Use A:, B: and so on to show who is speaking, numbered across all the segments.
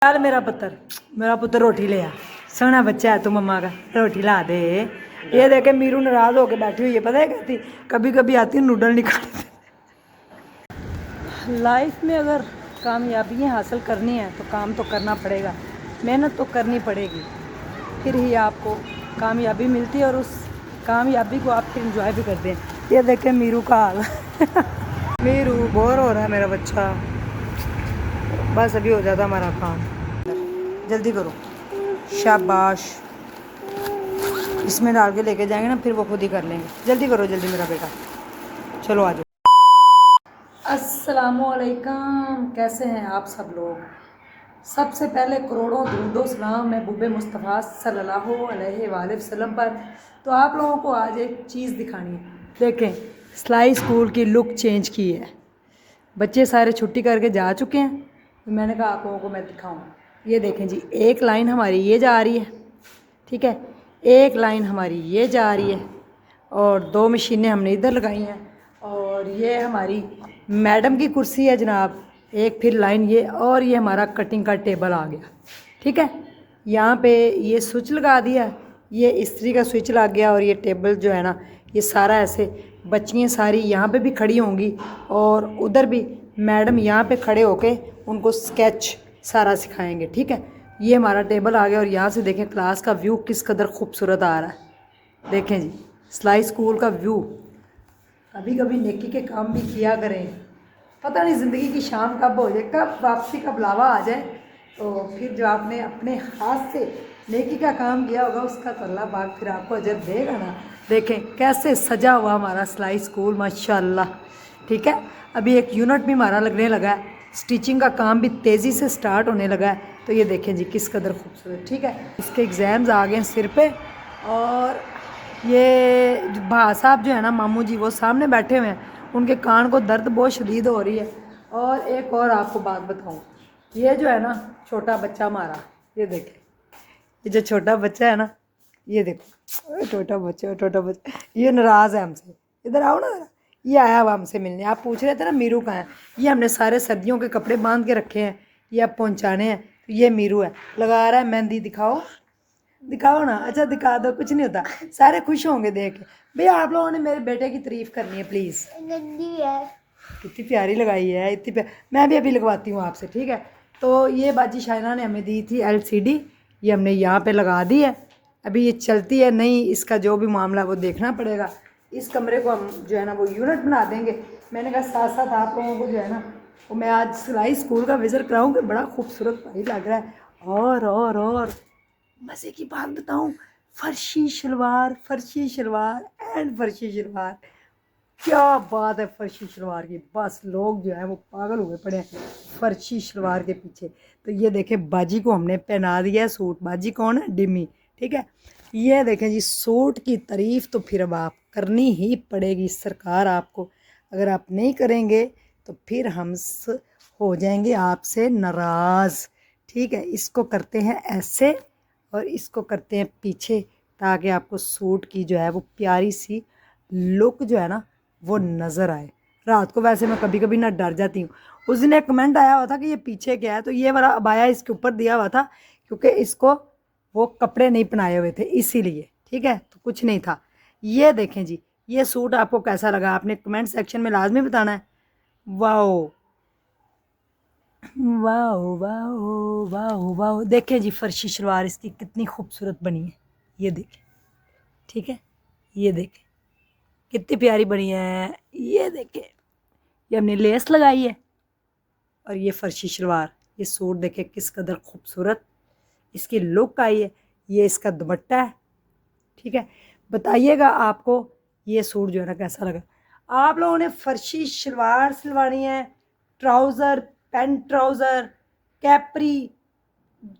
A: चल मेरा पुत्र रोटी ले आ। सोना बच्चा है तू, मम्मा का रोटी ला दे। ये देखे मीरू नाराज होके बैठी हुई है, पता है कहती कभी कभी आती है नूडल निकाल। लाइफ में अगर कामयाबियाँ हासिल करनी है तो काम तो करना पड़ेगा, मेहनत तो करनी पड़ेगी, फिर ही आपको कामयाबी मिलती है और उस कामयाबी को आप फिर इंजॉय भी करते हैं। ये देखें मीरू का हाल। मीरू बोर हो रहा है मेरा बच्चा, बस अभी हो जाता हमारा काम। जल्दी करो, शाबाश। इसमें डाल के लेके जाएंगे ना, फिर वो खुद ही कर लेंगे। जल्दी करो, जल्दी मेरा बेटा, चलो आ जाओ। अस्सलामुअलैकुम, कैसे हैं आप सब लोग। सबसे पहले करोड़ों दुरूदो सलाम महबूब मुस्तफ़ा सल्लल्लाहु अलैहि वसल्लम पर। तो आप लोगों को आज एक चीज़ दिखानी है। देखें, सिलाई स्कूल की लुक चेंज की है। बच्चे सारे छुट्टी करके जा चुके हैं, तो मैंने कहा आप लोगों को मैं दिखाऊं। ये देखें जी, एक लाइन हमारी ये जा रही है, ठीक है, एक लाइन हमारी ये जा रही है, और दो मशीनें हमने इधर लगाई हैं, और ये हमारी मैडम की कुर्सी है जनाब, एक फिर लाइन ये, और ये हमारा कटिंग का टेबल आ गया, ठीक है। यहाँ पे ये स्विच लगा दिया, ये इस्त्री का स्विच लग गया, और ये टेबल जो है ना, ये सारा ऐसे बच्चियाँ सारी यहाँ पे भी खड़ी होंगी, और उधर भी मैडम यहाँ पे खड़े होके उनको स्केच सारा सिखाएंगे, ठीक है। ये हमारा टेबल आ गया, और यहाँ से देखें क्लास का व्यू किस कदर खूबसूरत आ रहा है। देखें जी, सिलाई स्कूल का व्यू। कभी कभी नेकी के काम भी किया करें, पता नहीं ज़िंदगी की शाम कब हो जाए, कब वापसी का बुलावा आ जाए, तो फिर जो आपने अपने हाथ से नेकी का काम किया होगा उसका तो अल्लाह पाक फिर आपको अजर देगा ना। देखें कैसे सजा हुआ हमारा सिलाई स्कूल, माशाल्लाह, ठीक है। अभी एक यूनिट भी हमारा लगने लगा है, स्टिचिंग का काम भी तेज़ी से स्टार्ट होने लगा है। तो ये देखें जी किस कदर खूबसूरत, ठीक है। इसके एग्ज़ाम्स आ गए हैं सिर पे, और ये भा साहब जो है ना, मामू जी, वो सामने बैठे हुए हैं, उनके कान को दर्द बहुत शदीद हो रही है। और एक और आपको बात बताऊं, ये जो है ना छोटा बच्चा हमारा, ये देखें, ये जो छोटा बच्चा है ना, ये देखो, छोटा बच्चा ये नाराज़ है हमसे। इधर आओ ना ज़रा, ये आया हुआ हमसे मिलने। आप पूछ रहे थे ना मीरू कहाँ है, ये हमने सारे सर्दियों के कपड़े बांध के रखे हैं, ये अब पहुँचाने हैं। तो ये मीरू है, लगा रहा है मेहंदी। दिखाओ ना, अच्छा दिखा दो, कुछ नहीं होता, सारे खुश होंगे देख के। भैया आप लोगों ने मेरे बेटे की तारीफ़ करनी है प्लीज़। कितनी प्यारी लगाई है, इतनी प्यारी। मैं भी अभी लगवाती हूँ आपसे, ठीक है। तो ये बाजी शाइना ने हमें दी थी LCD, ये हमने यहाँ पे लगा दी है। अभी ये चलती है नहीं, इसका जो भी मामला वो देखना पड़ेगा। इस कमरे को हम जो है ना वो यूनिट बना देंगे। मैंने कहा साथ साथ आप लोगों को जो है ना वो मैं आज सिलाई स्कूल का विज़िट कराऊँ कि बड़ा खूबसूरत भाई लग रहा है। और मज़े की बात बताऊँ, फर्शी शलवार एंड फर्शी शलवार, क्या बात है फर्शी शलवार की। बस लोग जो है वो पागल हुए पड़े हैं फर्शी शलवार के पीछे। तो ये देखें बाजी को हमने पहना दिया है सूट। बाजी कौन है? डिमी, ठीक है। ये देखें जी, सूट की तारीफ़ तो फिर अब आप करनी ही पड़ेगी सरकार आपको। अगर आप नहीं करेंगे तो फिर हम हो जाएंगे आपसे नाराज़, ठीक है। इसको करते हैं ऐसे, और इसको करते हैं पीछे, ताकि आपको सूट की जो है वो प्यारी सी लुक जो है ना वो नज़र आए। रात को वैसे मैं कभी कभी ना डर जाती हूँ। उस दिन एक कमेंट आया हुआ था कि ये पीछे क्या है, तो ये वाला अबाया इसके ऊपर दिया हुआ था, क्योंकि इसको वो कपड़े नहीं पहनाए हुए थे इसीलिए, ठीक है, तो कुछ नहीं था। ये देखें जी, ये सूट आपको कैसा लगा आपने कमेंट सेक्शन में लाजमी बताना है। Wow wow wow wow wow, देखें जी फर्शी शलवार इसकी कितनी खूबसूरत बनी है, ये देखें, ठीक है। ये देखें कितनी प्यारी बनी है, ये देखें, ये हमने लेस लगाई है, और ये फर्शी शलवार, ये सूट देखें किस कदर खूबसूरत इसकी लुक आई है। ये इसका दुपट्टा है, ठीक है। बताइएगा आपको ये सूट जो है ना कैसा लगा। आप लोगों ने फर्शी शलवार सिलवानी है, ट्राउज़र, पैंट ट्राउज़र, कैपरी,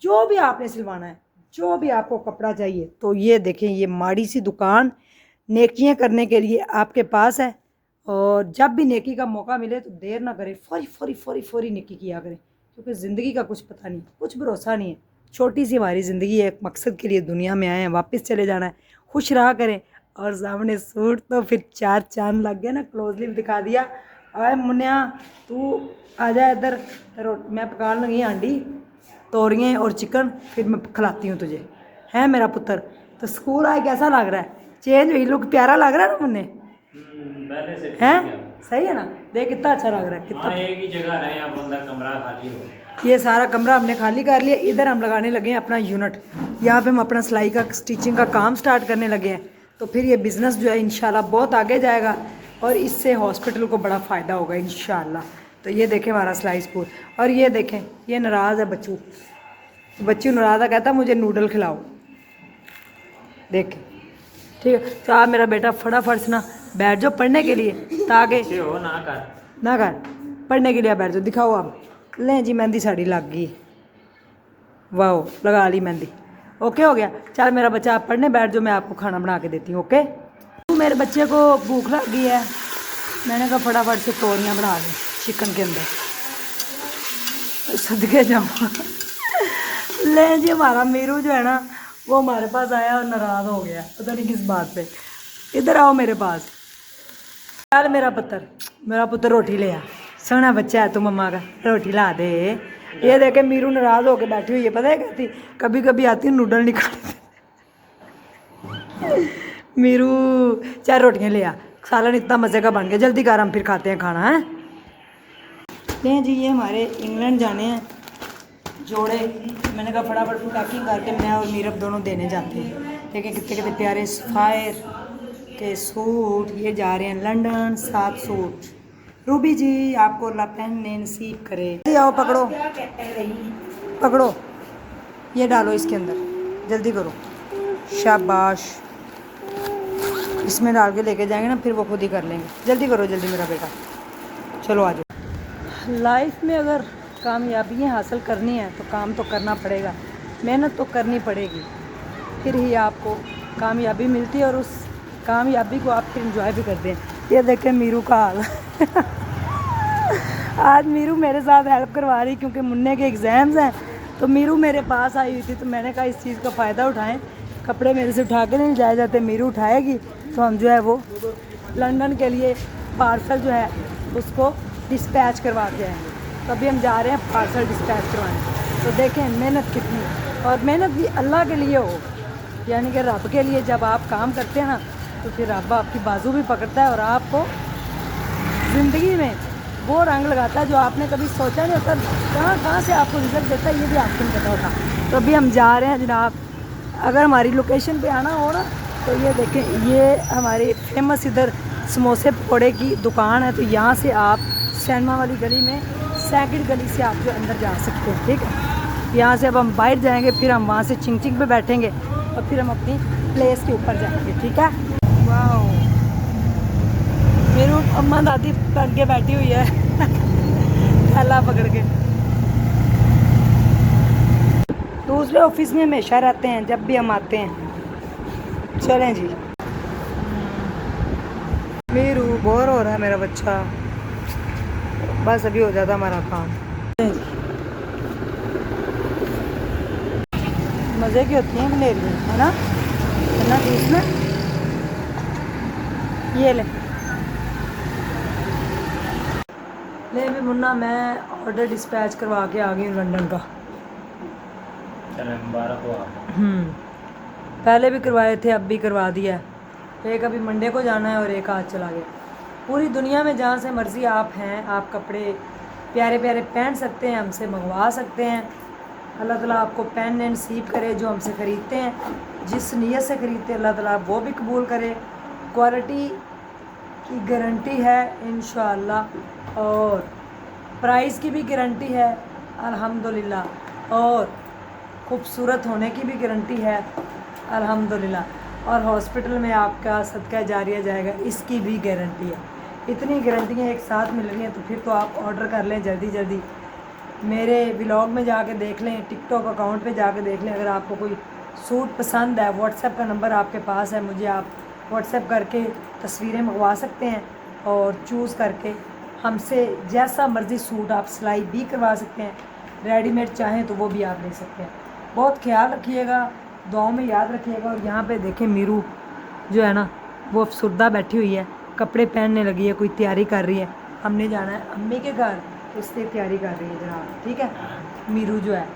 A: जो भी आपने सिलवाना है, जो भी आपको कपड़ा चाहिए, तो ये देखें, ये माड़ी सी दुकान नेकियां करने के लिए आपके पास है। और जब भी नेकी का मौका मिले तो देर ना करें, फौरी नेकी किया करें, क्योंकि ज़िंदगी का कुछ पता नहीं, कुछ भरोसा नहीं है। छोटी सी हमारी ज़िंदगी है, एक मकसद के लिए दुनिया में आए हैं, वापस चले जाना है, खुश रहा करें। और सामने सूट तो फिर चार चांद लग गए ना, क्लोजली दिखा दिया। अरे मुन्या तू आ जा इधर, मैं पकाने लगी आंडी, तोरियाँ और चिकन, फिर मैं खिलाती हूँ तुझे, है मेरा पुत्र। तो स्कूल आए कैसा लग रहा है? चेंज हुई, लुक प्यारा लग रहा है ना मुन्ने?
B: पहले से ठीक
A: है
B: है।
A: सही है ना? देख कितना अच्छा लग रहा है,
B: हाँ,
A: कितना।
B: एक ही जगह रहे, अब अंदर कमरा खाली हो।
A: ये सारा कमरा हमने खाली कर लिया। इधर हम लगाने लगे हैं अपना यूनिट। यहाँ पे हम अपना सिलाई का, स्टिचिंग का काम स्टार्ट करने लगे हैं। तो फिर ये बिज़नेस जो है इंशाल्लाह बहुत आगे जाएगा और इससे हॉस्पिटल को बड़ा फ़ायदा होगा इंशाल्लाह। तो ये देखें हमारा सिलाई स्कूल। और ये देखें, ये नाराज़ है बच्चू। बच्चू नाराज़ है, कहता मुझे नूडल खिलाओ। देखें, ठीक है। तो आप मेरा बेटा फटाफट से ना बैठ जाओ पढ़ने के लिए, ताकि
B: अच्छे हो ना कर।
A: ना कर, पढ़ने के लिए बैठ जाओ। दिखाओ आप। लें जी, मेहंदी साड़ी लग गई। वाह, लगा ली मेहंदी। ओके हो गया। चल मेरा बच्चा, आप पढ़ने बैठ जाओ, मैं आपको खाना बना के देती हूँ। ओके। मेरे बच्चे को भूख लग गई है, मैंने कहा फटाफट से तोरियाँ बना दें चिकन के अंदर, सदके जाऊँ। ले जी, हमारा मीरू जो है ना, वो हमारे पास आया और नाराज़ हो गया, पता नहीं किस बात पे। इधर आओ मेरे पास। चल मेरा पुत्र रोटी ले आ। सोना बच्चा है तू, मम्मा का रोटी ला दे। ये देखे मीरू नाराज़ होके बैठी हुई है, पता है कहती कभी कभी आती है नूडल नहीं खाती। मीरू, चार रोटियां ले आ, सालन इतना मज़े का बन गया। जल्दी कर, हम फिर खाते हैं खाना। है नहीं जी, ये हमारे इंग्लैंड जाने हैं जोड़े। मैंने कहा फटाफट पैकिंग करके मैं और मीरब दोनों देने जाते हैं। देखिए कितने कितने प्यारे सफ़ायर के सूट, ये जा रहे हैं लंदन। 7 सूट। रूबी जी, आपको अल्लाह पहनने नसीब करे। जल्दी आओ, पकड़ो पकड़ो, ये डालो इसके अंदर, जल्दी करो। शाबाश, इसमें डाल के लेके जाएंगे ना, फिर वो खुद ही कर लेंगे। जल्दी करो, जल्दी मेरा बेटा। चलो आ जाओ। लाइफ में अगर कामयाबियाँ हासिल करनी है तो काम तो करना पड़ेगा, मेहनत तो करनी पड़ेगी, फिर ही आपको कामयाबी मिलती है और उस कामयाबी को आप फिर इंजॉय भी करते हैं। ये देखें मीरू का हाल। आज मीरू मेरे साथ हेल्प करवा रही, क्योंकि मुन्ने के एग्ज़ाम्स हैं। तो मीरू मेरे पास आई हुई थी, तो मैंने कहा इस चीज़ का फ़ायदा उठाएं। कपड़े मेरे से उठा के नहीं जाए जाते, मीरू उठाएगी तो हम जो है वो लंदन के लिए पार्सल जो है उसको डिस्पैच करवा के आएंगे। तो अभी हम जा रहे हैं पार्सल डिस्पैच करवाने। तो देखें मेहनत कितनी, और मेहनत भी अल्लाह के लिए हो, यानी कि रब के लिए। जब आप काम करते हैं ना, तो फिर रब आपकी बाजू भी पकड़ता है और आपको ज़िंदगी में वो रंग लगाता है जो आपने कभी सोचा नहीं होता। कहाँ कहाँ से आपको रिजल्ट देता है ये भी आपको नहीं पता होता। तो अभी हम जा रहे हैं जनाब। अगर हमारी लोकेशन पे आना हो ना, तो ये देखें, ये हमारी फेमस इधर समोसे पकौड़े की दुकान है। तो यहाँ से आप सैनमा वाली गली में सेकंड गली से आप जो अंदर जा सकते हैं, ठीक है। यहाँ से अब हम बाहर जाएंगे, फिर हम वहाँ से चिंग चिंग पे बैठेंगे और फिर हम अपनी प्लेस के ऊपर जाएंगे, ठीक है। वाह, मेरी अम्मा दादी बन के बैठी हुई है, थैला पकड़ के। दूसरे ऑफिस में हमेशा रहते हैं जब भी हम आते हैं। चलें जी। मेरू बोर हो रहा है मेरा बच्चा, बस अभी हो जाता हमारा काम। मज़े की होती हैं गलेरियाँ, है ना जूस में। ये ले भी मुन्ना, मैं ऑर्डर डिस्पैच करवा के आ गई हूँ लंदन का।
B: मुबारक हो आप।
A: पहले भी करवाए थे, अब भी करवा दिया है। एक अभी मंडे को जाना है और एक आज चला गया। पूरी दुनिया में जहाँ से मर्ज़ी आप हैं, आप कपड़े प्यारे प्यारे पहन सकते हैं, हमसे मंगवा सकते हैं। अल्लाह ताला आपको पहनने नसीब करे जो हमसे ख़रीदते हैं। जिस नीयत से ख़रीदते हैं अल्लाह ताला वो भी कबूल करे। क्वालिटी की गारंटी है इंशाअल्लाह, और प्राइस की भी गारंटी है अल्हम्दुलिल्लाह, और खूबसूरत होने की भी गारंटी है अल्हम्दुलिल्लाह, और हॉस्पिटल में आपका सदका जारिया जाएगा इसकी भी गारंटी है। इतनी गारंटियाँ एक साथ मिल रही हैं, तो फिर तो आप ऑर्डर कर लें जल्दी जल्दी। मेरे व्लॉग में जाके देख लें, टिकटॉक अकाउंट पे जाके देख लें। अगर आपको कोई सूट पसंद है, व्हाट्सएप का नंबर आपके पास है, मुझे आप व्हाट्सएप करके तस्वीरें मंगवा सकते हैं और चूज़ करके हमसे जैसा मर्ज़ी सूट आप सिलाई भी करवा सकते हैं। रेडीमेड चाहें तो वो भी आप ले सकते हैं। बहुत ख्याल रखिएगा, दुआओं में याद रखिएगा। और यहाँ पे देखें मीरू जो है ना, वो अफसरदा बैठी हुई है, कपड़े पहनने लगी है, कोई तैयारी कर रही है। हमने जाना है अम्मी के घर, इसलिए तैयारी कर रही है जनाब, ठीक है। मीरू जो है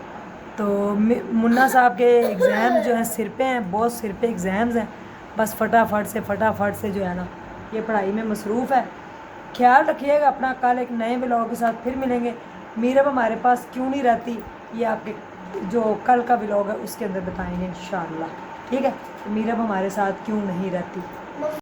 A: तो मुन्ना साहब के एग्ज़ाम जो हैं सिर पे हैं, बहुत सिर पे एग्ज़ाम्स हैं। बस फटाफट से जो है ना ये पढ़ाई में मसरूफ़ है। ख्याल रखिएगा अपना। कल एक नए व्लॉग के साथ फिर मिलेंगे। मीरब हमारे पास क्यों नहीं रहती ये आपके जो कल का व्लॉग है उसके अंदर बताएंगे इंशाअल्लाह। ठीक है, मीरब हमारे साथ क्यों नहीं रहती।